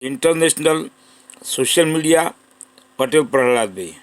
International social media Patel Prahlad भाई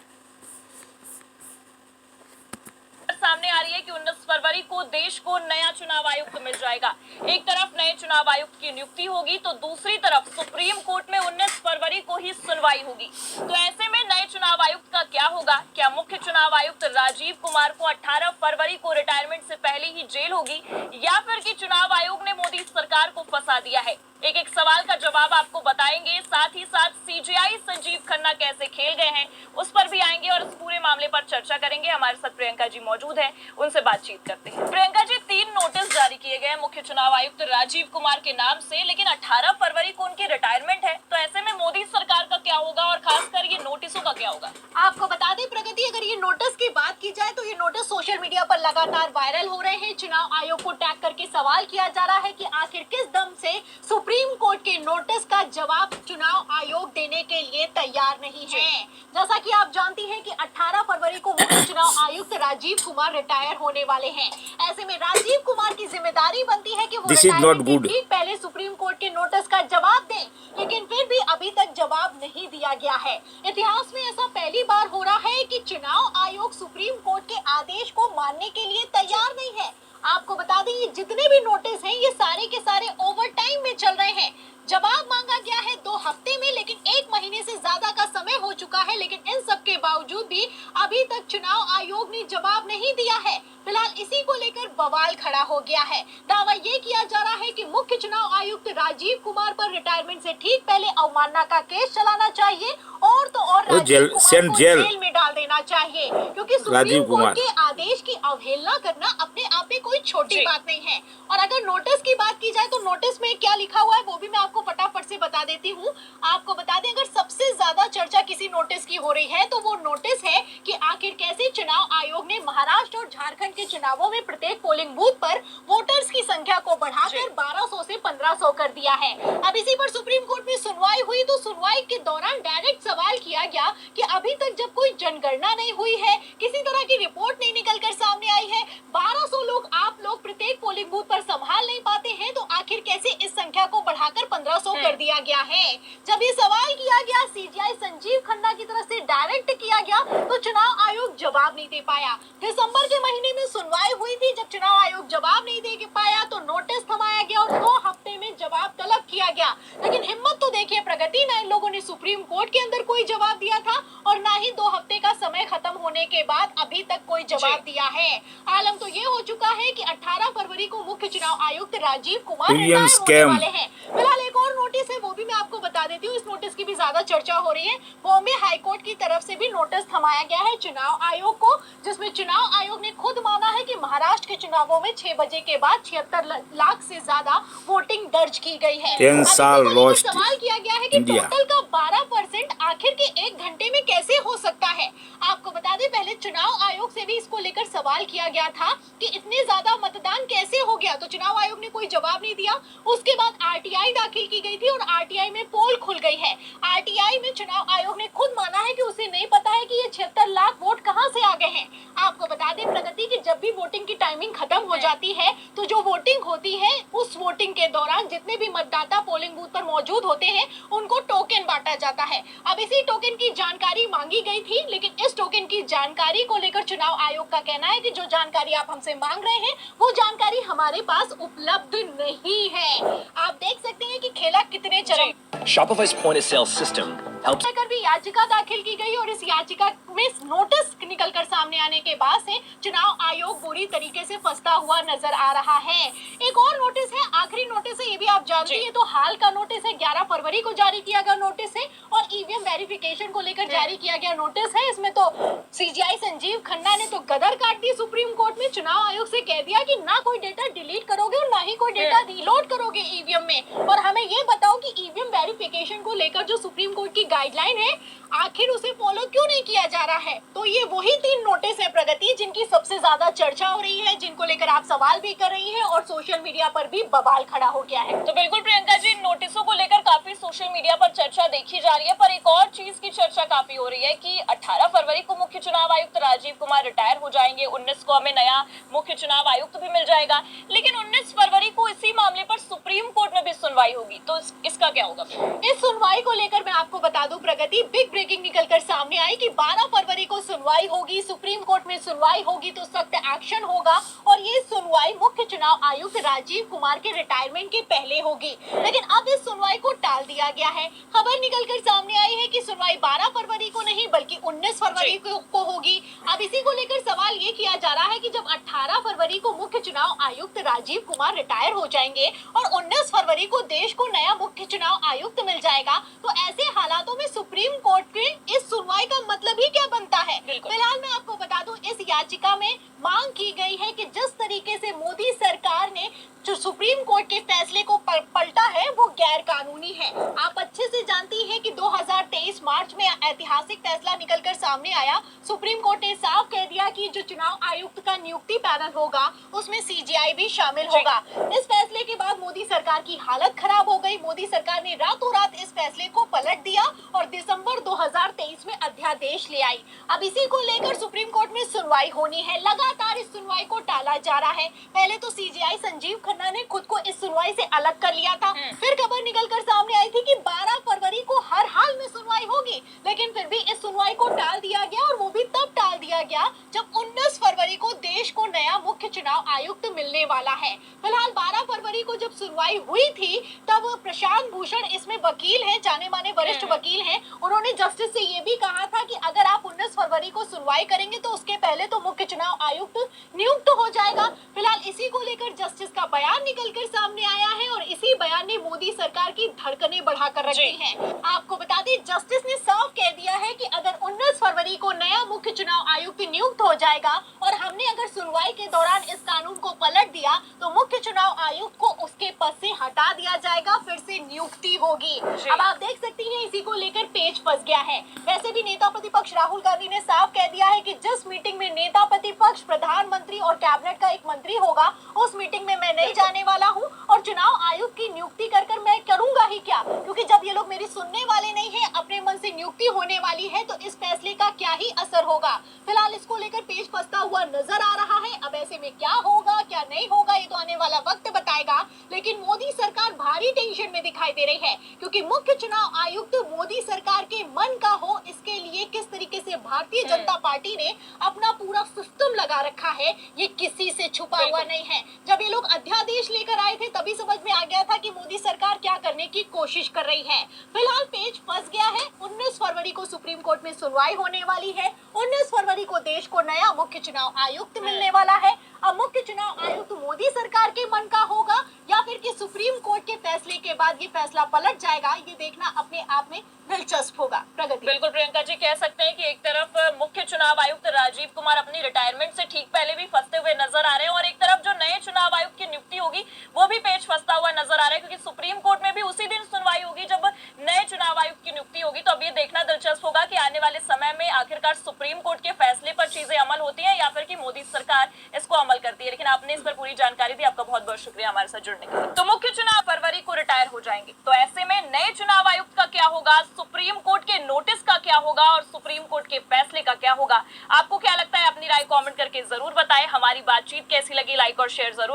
सामने आ रही है कि 19 फरवरी को देश को नया चुनाव आयुक्त मिल जाएगा। एक तरफ नए चुनाव आयुक्त की नियुक्ति होगी तो दूसरी तरफ सुप्रीम कोर्ट में 19 फरवरी को ही सुनवाई होगी। तो ऐसे में नए चुनाव आयुक्त का क्या होगा? क्या मुख्य चुनाव आयुक्त राजीव कुमार को 18 फरवरी को रिटायरमेंट से पहले ही जेल होगी, या फिर कि चुनाव आयोग ने मोदी सरकार को फंसा दिया है? एक एक सवाल का जवाब आपको बताएंगे। साथ ही साथ सीजेआई संजीव खन्ना कैसे खेल गए हैं उस पर भी आएंगे और इस पूरे मामले पर चर्चा करेंगे। हमारे साथ प्रियंका जी मौजूद हैं, उनसे बातचीत करते हैं। प्रियंका जी, 3 नोटिस जारी किए गए मुख्य चुनाव आयुक्त राजीव कुमार के नाम से, लेकिन 18 फरवरी को उनकी रिटायरमेंट है। तो ऐसे में मोदी सरकार का क्या होगा और खासकर ये नोटिसों का क्या होगा? आपको बता दें प्रगति, अगर ये नोटिस की बात की जाए तो ये नोटिस सोशल मीडिया पर लगातार वायरल हो रहे हैं। चुनाव आयोग को टैग करके सवाल किया जा रहा है कि आखिर किस दम से सुप्रीम कोर्ट के नोटिस का जवाब चुनाव आयोग देने के लिए तैयार नहीं है। जैसा कि आप जानती हैं कि 18 फरवरी को मुख्य चुनाव आयुक्त राजीव कुमार रिटायर होने वाले हैं। ऐसे में राजीव कुमार की जिम्मेदारी बनती है कि वो रिटायरमेंट ठीक पहले सुप्रीम कोर्ट के नोटिस का जवाब दें, लेकिन फिर भी अभी तक जवाब नहीं दिया गया है। इतिहास में ऐसा पहली बार हो रहा है कि चुनाव आयोग सुप्रीम कोर्ट के आदेश को मानने के लिए तैयार नहीं है। आपको बता दें, ये जितने भी नोटिस हैं ये सारे के सारे ओवर टाइम में चल रहे हैं। जवाब मांगा गया है 2 हफ्ते में, लेकिन 1 महीने से ज्यादा का समय हो चुका है। लेकिन इन सब के बावजूद भी अभी तक चुनाव आयोग ने जवाब नहीं दिया है। फिलहाल इसी को लेकर बवाल खड़ा हो गया है। दावा ये किया जा रहा है कि मुख्य चुनाव आयुक्त राजीव कुमार पर रिटायरमेंट से ठीक पहले अवमानना का केस चलाना चाहिए और तो और राजीव कुमार को जेल में डाल देना चाहिए, क्योंकि सुप्रीम कोर्ट के आदेश की अवहेलना करना अपने आप में कोई छोटी बात नहीं है। और अगर नोटिस की बात की जाए तो नोटिस में क्या लिखा हुआ है वो भी मैं आपको फटाफट से बता देती हूँ। आपको बता दें, अगर सबसे ज्यादा चर्चा किसी नोटिस की हो रही है तो वो नोटिस है कि आखिर कैसे चुनाव आयोग ने महाराष्ट्र और झारखंड के चुनावों में प्रत्येक पोलिंग बूथ पर वोटर्स की संख्या को बढ़ाकर 1200 से 1500 कर दिया है। अब इसी पर सुप्रीम कोर्ट में सुनवाई हुई तो सुनवाई के दौरान डायरेक्ट सवाल किया गया कि अभी तक जब कोई जनगणना नहीं हुई है, किसी तरह की रिपोर्ट नहीं निकल कर सामने आई है, 1200 लोग आप लोग प्रत्येक पोलिंग बूथ पर संभाल नहीं पाते हैं, तो आखिर कैसे इस संख्या को बढ़ाकर 1500 कर दिया गया है? जब ये सवाल किया गया सीजीआई संजीव खन्ना की तरफ से डायरेक्ट किया गया तो चुनाव आयोग जवाब नहीं दे पाया। दिसंबर के महीने में सुनवाई हुई थी, जब चुनाव आयोग जवाब नहीं दे पाया तो नोटिस थमाया गया और 2 हफ्ते में जवाब तलब किया गया। लेकिन हिम्मत तो देखिए प्रगति, ना इन लोगों ने सुप्रीम कोर्ट के अंदर कोई जवाब दिया था और ना ही 2 हफ्ते का समय खत्म होने के बाद अभी तक कोई जवाब दिया है। आलम तो ये हो चुका है कि 18 फरवरी को मुख्य चुनाव आयुक्त राजीव कुमार रिटायर होने वाले हैं। फिलहाल एक और नोटिस है, वो भी मैं आपको बता देती हूँ। इस नोटिस की भी ज्यादा चर्चा हो रही है। बॉम्बे हाईकोर्ट की तरफ से भी नोटिस थमाया गया है चुनाव आयोग को, जिसमें चुनाव आयोग ने खुद माना है कि महाराष्ट्र के चुनावों में 6 बजे के बाद 76 लाख से ज्यादा वोटिंग दर्ज की गई है। 10 साल लॉस्ट सवाल किया गया है कि टोटल का 12% आखिर के 1 घंटे में कैसे हो सकता है? आपको बता दें, पहले चुनाव आयोग से भी इसको लेकर सवाल किया गया था कि इतने ज्यादा मतदान कैसे हो गया, तो चुनाव आयोग ने कोई जवाब नहीं दिया। उसके बाद आरटीआई दाखिल की गई थी और आरटीआई में पोल खुल गई है। आरटीआई में चुनाव आयोग ने खुद माना है कि उसे नहीं पता है कि ये 76 लाख वोट कहां से आ गए हैं। आपको बता दें प्रगति कि जब भी वोटिंग की टाइमिंग खत्म हो जाती है तो जो वोटिंग होती है उस वोटिंग के दौरान जितने भी मतदाता पोलिंग बूथ पर मौजूद होते हैं उनको टोकन बांटा जाता है। अब इसी टोकन की जानकारी मांगी गई थी, लेकिन इस टोकन की जानकारी को लेकर चुनाव आयोग का कहना है कि जो जानकारी आप हमसे मांग रहे हैं वो जानकारी हमारे पास उपलब्ध नहीं है। आप देख सकते हैं कि खेला कितने चरम। Shopify's point of sale system helps कर भी याचिका दाखिल की गई और इस याचिका में नोटिस निकलकर सामने आने के बाद से चुनाव आयोग बुरी तरीके से फंसता हुआ नजर आ रहा है। एक और नोटिस है, आखिरी नोटिस है, ये भी आप जानते हैं, तो हाल का नोटिस है, 11 फरवरी को जारी किया गया नोटिस है और ईवीएम वेरिफिकेशन को लेकर जारी किया गया नोटिस है। इसमें तो सीजीआई संजीव खन्ना ने तो गदर काट दी सुप्रीम कोर्ट में, चुनाव आयोग से कह दिया कि ना कोई डेटा डिलीट करोगे और ना ही कोई डेटा रीलोड करोगे ईवीएम में, और हमें ये बताओ कि ईवीएम वेरिफिकेशन को लेकर जो सुप्रीम कोर्ट की गाइडलाइन है आखिर उसे फॉलो क्यों नहीं किया जा रहा है? तो ये वही 3 नोटिस है प्रगति जिनकी सबसे ज्यादा चर्चा हो रही है, जिनको लेकर आप सवाल भी कर रही हैं और सोशल मीडिया पर भी बवाल खड़ा हो गया है। तो बिल्कुल प्रियंका जी, इन नोटिसों को लेकर काफी सोशल मीडिया पर चर्चा देखी जा रही है, पर एक और चीज की चर्चा काफी हो रही है कि 18 फरवरी को मुख्य चुनाव आयुक्त राजीव कुमार रिटायर हो जाएंगे, 19 को हमें नया मुख्य चुनाव आयुक्त भी मिल जाएगा, लेकिन 19 फरवरी को इसी मामले पर सुप्रीम कोर्ट में भी सुनवाई होगी, तो इसका क्या होगा? इस सुनवाई को लेकर मैं आपको बता दूं प्रगति, बिग ब्रेकिंग निकलकर सामने आई कि 12 फरवरी को सुनवाई होगी, सुप्रीम कोर्ट में सुनवाई होगी तो सख्त एक्शन होगा और ये सुनवाई मुख्य चुनाव आयुक्त राजीव कुमार के रिटायरमेंट के पहले होगी। लेकिन अब इस सुनवाई को टाल दिया गया है। खबर निकलकर सामने आई है कि सुनवाई 12 फरवरी को नहीं बल्कि 19 फरवरी को होगी। अब इसी को लेकर सवाल ये किया जा रहा है कि जब 18 फरवरी को मुख्य चुनाव आयुक्त राजीव कुमार रिटायर हो जाएंगे और 19 फरवरी को देश को नया मुख्य चुनाव आयुक्त मिल जाएगा, तो ऐसे हालातों में सुप्रीम कोर्ट के इस सुनवाई का मतलब ही क्या बनता है? फिलहाल मैं आपको बता दूं, इस याचिका में मांग की गई है कि जिस तरीके से मोदी सरकार ने जो सुप्रीम कोर्ट के फैसले को पलटा है वो गैर कानूनी है। आप अच्छे से जानती हैं कि 2023 मार्च में ऐतिहासिक फैसला निकलकर सामने आया। सुप्रीम कोर्ट ने साफ कह दिया कि जो चुनाव आयुक्त का नियुक्ति पैनल होगा उसमें सीजीआई भी शामिल होगा। इस फैसले के बाद मोदी सरकार की हालत खराब हो गई। मोदी सरकार ने रातों रात इस फैसले को पलट दिया और दिसंबर 2023 में अध्यादेश ले आई। अब इसी को लेकर सुप्रीम कोर्ट में सुनवाई होनी है। लगातार इस सुनवाई को टाला जा रहा है। पहले तो सीजीआई संजीव खन्ना ने खुद को इस सुनवाई से अलग कर लिया था। फिर खबर निकलकर सामने आई थी कि 12 फरवरी को हर हाल में सुनवाई होगी, लेकिन फिर भी इस सुनवाई को टाल दिया गया और वो भी तब टाल दिया गया जब 19 फरवरी को देश को नया मुख्य चुनाव आयुक्त मिलने वाला है। फिलहाल 12 फरवरी को जब सुनवाई हुई थी तब प्रशांत भूषण इसमें वकील हैं, जाने माने वरिष्ठ वकील हैं, उन्होंने जस्टिस से ये भी कहा था कि अगर आप 19 फरवरी को सुनवाई करेंगे तो उसके पहले तो मुख्य चुनाव आयुक्त नियुक्त हो जाएगा। फिलहाल इसी को लेकर जस्टिस का बयान निकलकर सामने आया है और इसी बयान ने मोदी सरकार की धड़कनें बढ़ाकर रखी हैं। आपको बता दें, जस्टिस ने साफ कह दिया है कि अगर 19 फरवरी को नया मुख्य चुनाव आयुक्त नियुक्त हो जाएगा और हमने अगर सुनवाई के दौरान इस कानून को पलट दिया तो मुख्य चुनाव आयुक्त को उसके पद से हटा दिया जाएगा, फिर से नियुक्ति होगी। अब आप देख सकती हैं इसी को लेकर पेच फंस गया है। वैसे भी नेता प्रतिपक्ष राहुल गांधी ने साफ कह दिया है कि जिस मीटिंग में नेता प्रतिपक्ष, प्रधानमंत्री और कैबिनेट का एक मंत्री होगा उस मीटिंग में मैं नहीं जाने वाला हूं और चुनाव आयुक्त की नियुक्ति कर मैं करूंगा ही क्या, क्योंकि जब ये लोग मेरी सुनने वाले नहीं है, अपने मन से नियुक्ति होने वाली है तो इस फैसले का क्या ही असर होगा। फिलहाल इसको लेकर पेच फंसता हुआ नजर आ रहा है। अब ऐसे में क्या होगा क्या नहीं होगा ये तो आने वाला वक्त बताएगा, लेकिन मोदी सरकार भारी टेंशन में दिखाई दे रही है क्योंकि मुख्य चुनाव आयुक्त मोदी सरकार के मन का हो, इसके लिए किस तरीके से भारतीय जनता पार्टी ने अपना पूरा सिस्टम लगा रखा है ये किसी से छुपा हुआ नहीं है। जब ये लोग अध्यादेश लेकर आए थे तभी समझ में आ गया था कि मोदी सरकार क्या करने की कोशिश कर रही है। फिलहाल पेच फंस गया है। 19 फरवरी को सुप्रीम कोर्ट में सुनवाई होने वाली है। 19 फरवरी को देश को नया मुख्य चुनाव आयुक्त मिलने वाला है। अब मुख्य चुनाव आयुक्त मोदी सरकार के मन का होगा या फिर कि सुप्रीम कोर्ट के फैसले के बाद ये फैसला पलट जाएगा, ये देखना अपने आप में दिलचस्प होगा। प्रगति। बिल्कुल प्रियंका जी, कह सकते हैं कि एक तरफ मुख्य चुनाव आयुक्त राजीव कुमार अपनी रिटायरमेंट से ठीक पहले भी फंसते हुए नजर आ रहे हैं और एक तरफ जो नए चुनाव आयुक्त की नियुक्ति होगी वो भी पेच फंसता हुआ नजर आ रहा है, क्योंकि सुप्रीम कोर्ट में भी उसी दिन सुनवाई होगी जब नए चुनाव आयुक्त की नियुक्ति होगी। तो अब ये देखना दिलचस्प होगा कि आने वाले समय में आखिरकार सुप्रीम कोर्ट के फैसले पर चीजें अमल होती है या फिर कि मोदी सरकार इसको अमल करती है। लेकिन आपने इस पर पूरी जानकारी दी, आपका बहुत बहुत शुक्रिया हमारे साथ जुड़ने के लिए। तो मुख्य चुनाव फरवरी को रिटायर हो जाएंगे, तो ऐसे में नए चुनाव आयुक्त का क्या होगा, सुप्रीम कोर्ट के नोटिस का क्या होगा और सुप्रीम कोर्ट के फैसले का क्या होगा? आपको क्या लगता है? अपनी राय कमेंट करके जरूर बताएं। हमारी बातचीत कैसी लगी लाइक और शेयर जरूर